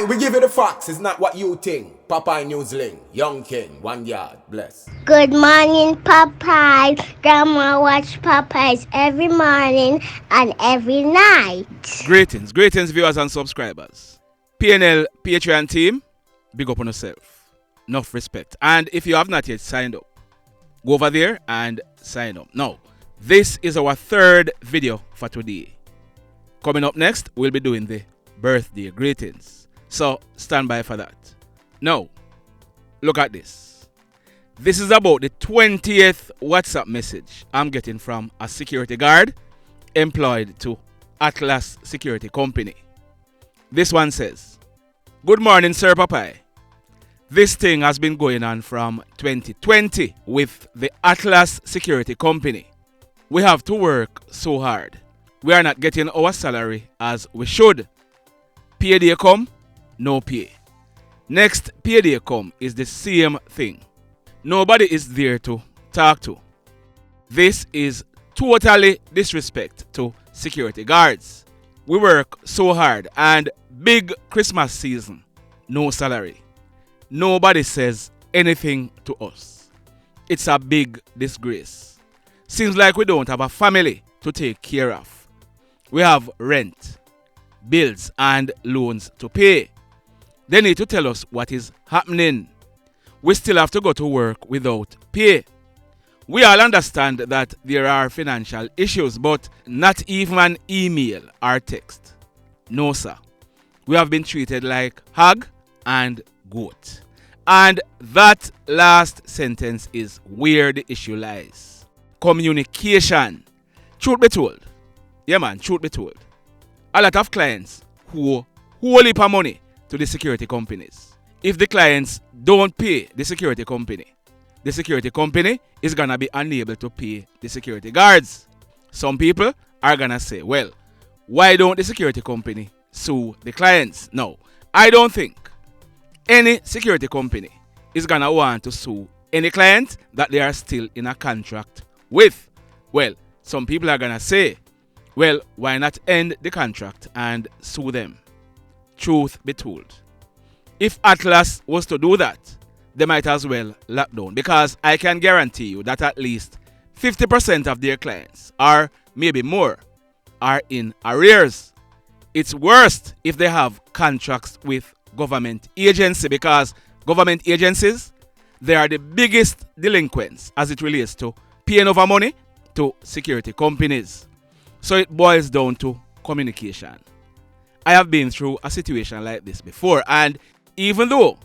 Aye, we give you the facts. It's not what you think. Popeye Newsling, Young King, 1 yard, bless. Good morning, Popeye. Grandma watch Popeyes every morning and every night. Greetings, viewers and subscribers. PNL Patreon team, big up on yourself. Enough respect. And if you have not yet signed up, go over there and sign up. Now, this is our third video for today. Coming up next, we'll be doing the birthday greetings. So, stand by for that. Now, look at this. This is about the 20th WhatsApp message I'm getting from a security guard employed to Atlas Security Company. This one says, "Good morning, Sir Popeye. This thing has been going on from 2020 with the Atlas Security Company. We have to work so hard. We are not getting our salary as we should. Payday come, no pay. Next payday come is the same thing. Nobody is there to talk to. This is totally disrespect to security guards. We work so hard and big Christmas season, no salary. Nobody says anything to us. It's a big disgrace. Seems like we don't have a family to take care of. We have rent, bills and loans to pay. They need to tell us what is happening. We still have to go to work without pay. We all understand that there are financial issues, but not even an email or text. No, sir. We have been treated like hog and goat." And that last sentence is where the issue lies. Communication. Truth be told. Yeah, man, truth be told. A lot of clients who owe whole heap of money to the security companies. If the clients don't pay the security company is going to be unable to pay the security guards. Some people are going to say, well, why don't the security company sue the clients? No, I don't think any security company is going to want to sue any client that they are still in a contract with. Well, some people are going to say, well, why not end the contract and sue them? Truth be told, if Atlas was to do that, they might as well lock down, because I can guarantee you that at least 50% of their clients, or maybe more, are in arrears. It's worst if they have contracts with government agencies, because government agencies, they are the biggest delinquents as it relates to paying over money to security companies. So it boils down to communication. I have been through a situation like this before, and even though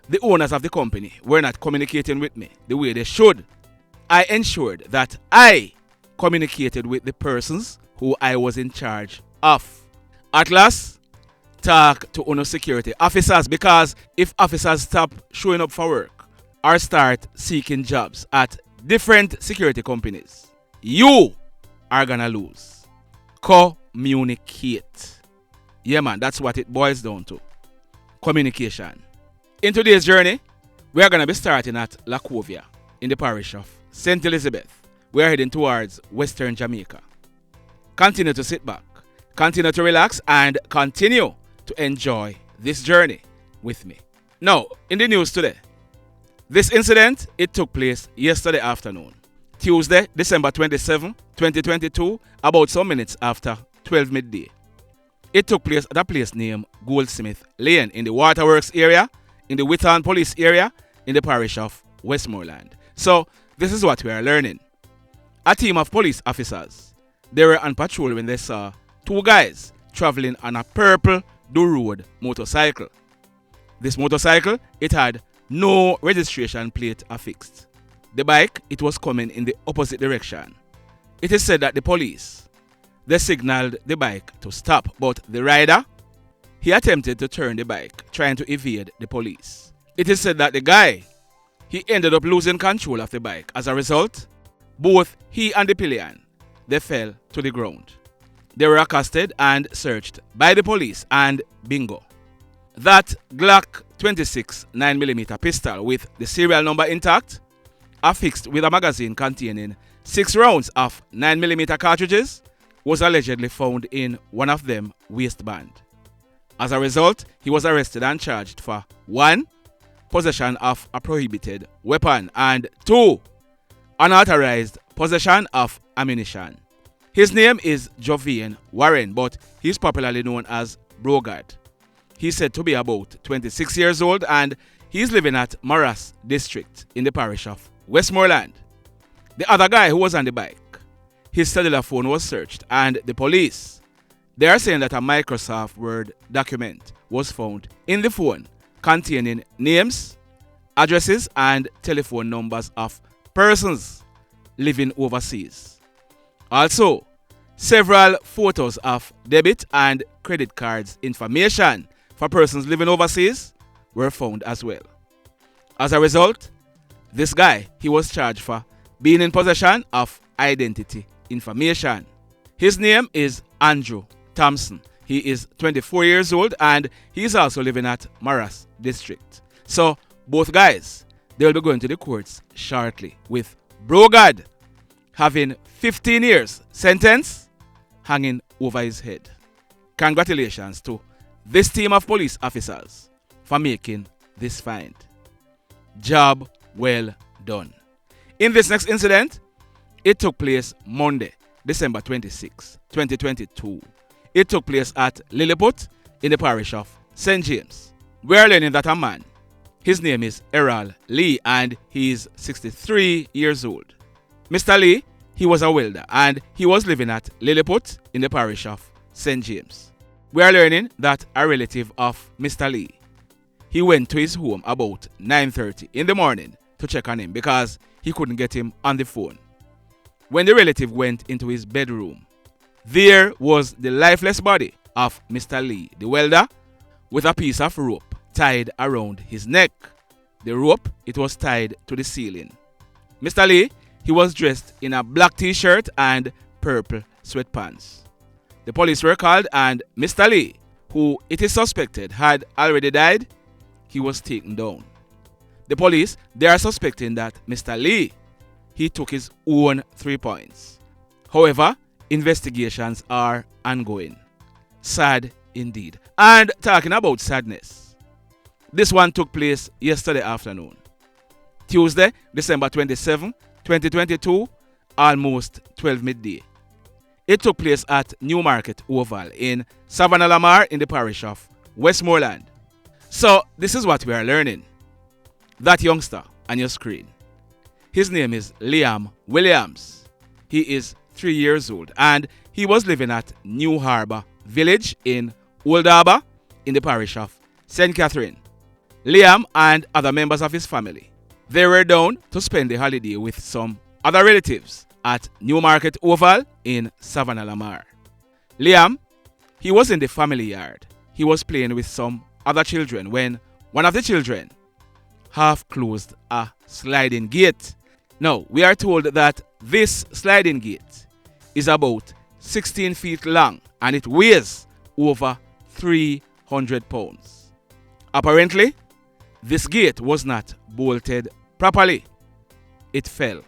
the owners of the company were not communicating with me the way they should, I ensured that I communicated with the persons who I was in charge of. Atlas, talk to UNO security officers, because if officers stop showing up for work or start seeking jobs at different security companies, you are gonna lose. Communicate. Yeah, man, that's what it boils down to. Communication. In today's journey, we are going to be starting at Lacovia in the parish of St. Elizabeth. We are heading towards Western Jamaica. Continue to sit back, continue to relax, and continue to enjoy this journey with me. Now, in the news today, this incident, it took place yesterday afternoon, Tuesday, December 27, 2022, about some minutes after 12 midday. It took place at a place named Goldsmith Lane in the Waterworks area, in the Whitton Police area, in the parish of Westmoreland. So, this is what we are learning. A team of police officers, they were on patrol when they saw two guys traveling on a purple do-road motorcycle. This motorcycle, it had no registration plate affixed. The bike, it was coming in the opposite direction. It is said that the police, they signaled the bike to stop, but the rider, he attempted to turn the bike, trying to evade the police. It is said that the guy, he ended up losing control of the bike. As a result, both he and the pillion, they fell to the ground. They were accosted and searched by the police, and bingo. That Glock 26 9mm pistol with the serial number intact, affixed with a magazine containing 6 rounds of 9mm cartridges, was allegedly found in one of them waistband. As a result, he was arrested and charged for 1. Possession of a prohibited weapon, and 2. Unauthorized possession of ammunition. His name is Jovane Warren, but he's popularly known as Brogard. He's said to be about 26 years old and he's living at Morras District in the parish of Westmoreland. The other guy who was on the bike, his cellular phone was searched and the police, they are saying that a Microsoft Word document was found in the phone containing names, addresses and telephone numbers of persons living overseas. Also, several photos of debit and credit cards information for persons living overseas were found as well. As a result, this guy, he was charged for being in possession of identity information. His name is Andrew Thompson. He is 24 years old and he is also living at Morras District. So both guys, they will be going to the courts shortly, with Brogard having 15 years sentence hanging over his head. Congratulations to this team of police officers for making this find. Job well done. In this next incident, it took place Monday, December 26, 2022. It took place at Lilliput in the parish of St. James. We are learning that a man, his name is Errol Lee and he is 63 years old. Mr. Lee, he was a welder and he was living at Lilliput in the parish of St. James. We are learning that a relative of Mr. Lee, he went to his home about 9:30 in the morning to check on him because he couldn't get him on the phone. When the relative went into his bedroom, there was the lifeless body of Mr. Lee, the welder, with a piece of rope tied around his neck. The rope, it was tied to the ceiling. Mr. Lee, he was dressed in a black t-shirt and purple sweatpants. The police were called and Mr. Lee, who it is suspected had already died, he was taken down. The police, they are suspecting that Mr. Lee, he took his own 3 points. However, investigations are ongoing. Sad indeed. And talking about sadness, this one took place yesterday afternoon. Tuesday, December 27, 2022, almost 12 midday. It took place at Newmarket Oval in Savannah Lamar in the parish of Westmoreland. So this is what we are learning. That youngster on your screen, his name is Liam Williams. He is 3 years old and he was living at New Harbour Village in Old Harbour in the parish of St. Catherine. Liam and other members of his family, they were down to spend the holiday with some other relatives at Newmarket Oval in Savannah Lamar. Liam, he was in the family yard. He was playing with some other children when one of the children half closed a sliding gate. Now, we are told that this sliding gate is about 16 feet long and it weighs over 300 pounds. Apparently, this gate was not bolted properly. It fell.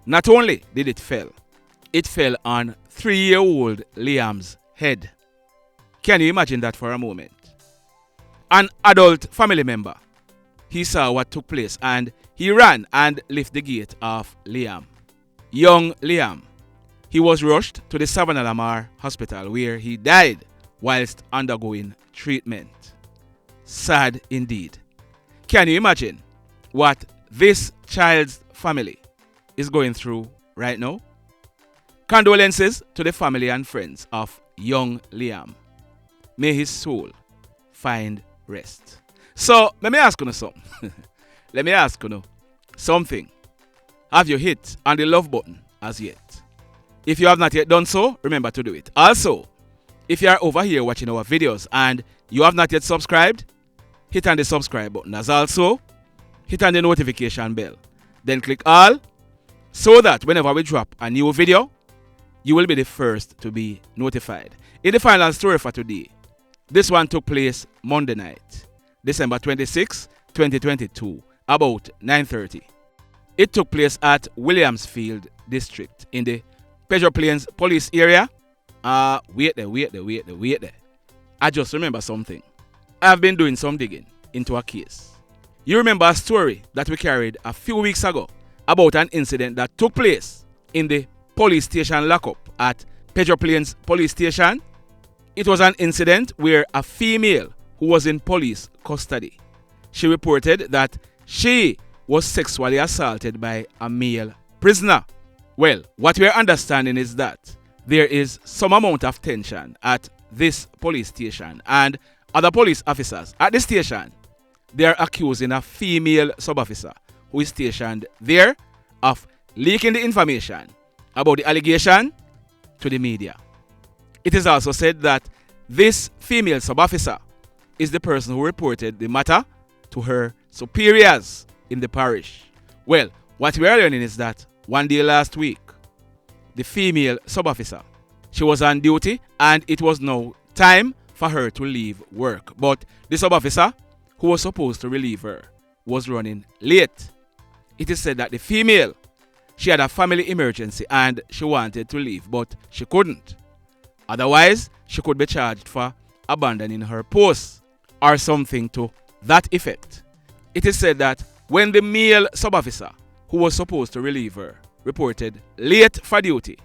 Not only did it fell on 3-year-old Liam's head. Can you imagine that for a moment? An adult family member, he saw what took place and he ran and lifted the gate off Liam. Young Liam, he was rushed to the Savannah Lamar Hospital where he died whilst undergoing treatment. Sad indeed. Can you imagine what this child's family is going through right now? Condolences to the family and friends of young Liam. May his soul find rest. So, let me ask you something. Let me ask you something. Have you hit on the love button as yet? If you have not yet done so, remember to do it. Also, if you are over here watching our videos and you have not yet subscribed, hit on the subscribe button. As also, hit on the notification bell. Then click all so that whenever we drop a new video, you will be the first to be notified. In the final story for today, this one took place Monday night, December 26, 2022, about 9:30. It took place at Williamsfield district in the Pedro Plains police area. Wait there. I just remember something. I've been doing some digging into a case. You remember a story that we carried a few weeks ago about an incident that took place in the police station lockup at Pedro Plains Police Station? It was an incident where a female who was in police custody, she reported that she was sexually assaulted by a male prisoner. Well, what we are understanding is that there is some amount of tension at this police station, and other police officers at the station, they are accusing a female sub-officer who is stationed there of leaking the information about the allegation to the media. It is also said that this female sub-officer is the person who reported the matter to her superiors in the parish. Well, what we are learning is that one day last week, the female sub-officer, she was on duty and it was now time for her to leave work. But the sub-officer who was supposed to relieve her was running late. It is said that the female, she had a family emergency and she wanted to leave, but she couldn't. Otherwise, she could be charged for abandoning her post or something to that effect. It is said that when the male sub-officer who was supposed to relieve her reported late for duty,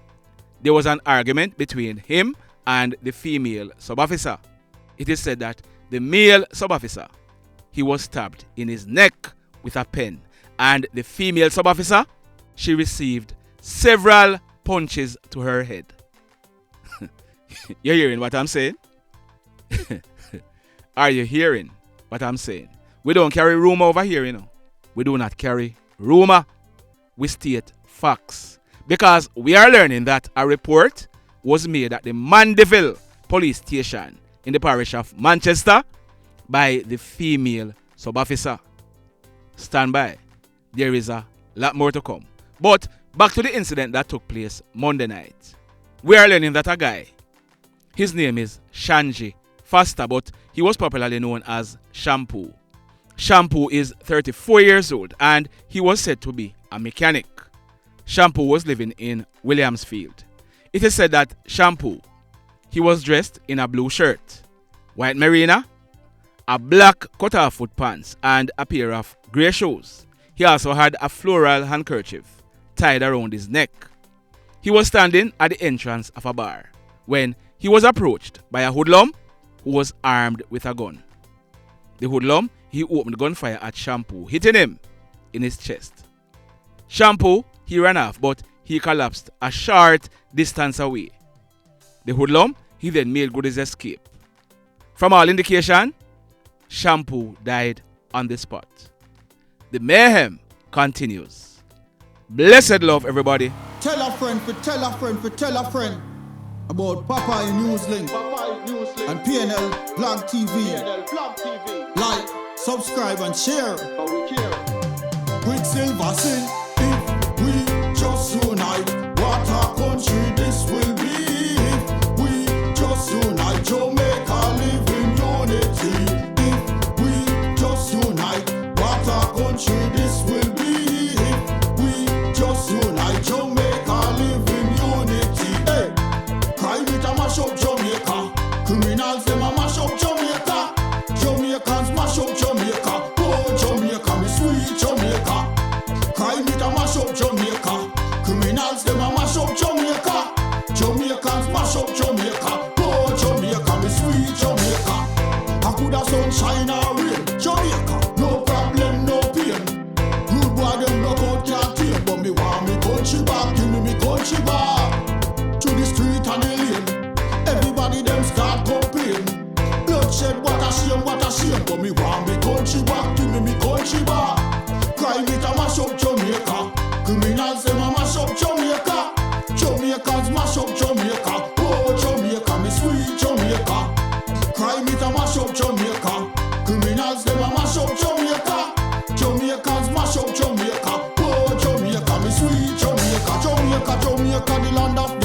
there was an argument between him and the female sub-officer. It is said that the male sub-officer, he was stabbed in his neck with a pen, and the female sub-officer, she received several punches to her head. You're hearing what I'm saying? Are you hearing what I'm saying? We don't carry rumor over here, you know. We do not carry rumor. We state facts. Because we are learning that a report was made at the Mandeville police station in the parish of Manchester by the female sub-officer. Stand by. There is a lot more to come. But back to the incident that took place Monday night. We are learning that a guy, his name is Shanji Foster, but he was popularly known as Shampoo. Shampoo is 34 years old and he was said to be a mechanic. Shampoo was living in Williamsfield. It is said that Shampoo, he was dressed in a blue shirt, white merino, a black cut-off foot pants, and a pair of grey shoes. He also had a floral handkerchief tied around his neck. He was standing at the entrance of a bar when he was approached by a hoodlum who was armed with a gun. The hoodlum, he opened gunfire at Shampoo, hitting him in his chest. Shampoo, he ran off, but he collapsed a short distance away. The hoodlum, he then made good his escape. From all indication, Shampoo died on the spot. The mayhem continues. Blessed love, everybody. Tell a friend for tell a friend for tell a friend about Popeye Newslink and PNL Blog TV. Like, subscribe and share. Quicksilver sing, if we just unite, what a country this will be. If we just unite, Jamaica live in unity. If we just unite, what a country this will be. If we just unite, Jamaica live in unity. Hey, crime it a mash up Jamaica. Criminals them a mash up Jamaica. Jamaicans mash up Jamaica. Oh Jamaica, me sweet Jamaica. Crime it a mash up Jamaica. Criminals them a mash up Jamaica. Jamaicans mash up Jamaica. Oh Jamaica, me sweet Jamaica. I coulda sunshine or rain. Jamaica, no problem, no pain. Rude boy them knock out can't tame, but me want me country back. Give me country back. To the street and the lane, everybody them start complain. Bloodshed, what a shame, but me want me country back. Give me country back. Crime it a mash up Jamaica. Criminals them a mash up Jamaica. Jamaicans mash up Jamaica. Oh Jamaica, me sweet Jamaica. Crime it a mash up Jamaica. Criminals them a mash up Jamaica. Jamaicans mash up Jamaica. Oh Jamaica, me sweet Jamaica. Jamaica, Jamaica, the land of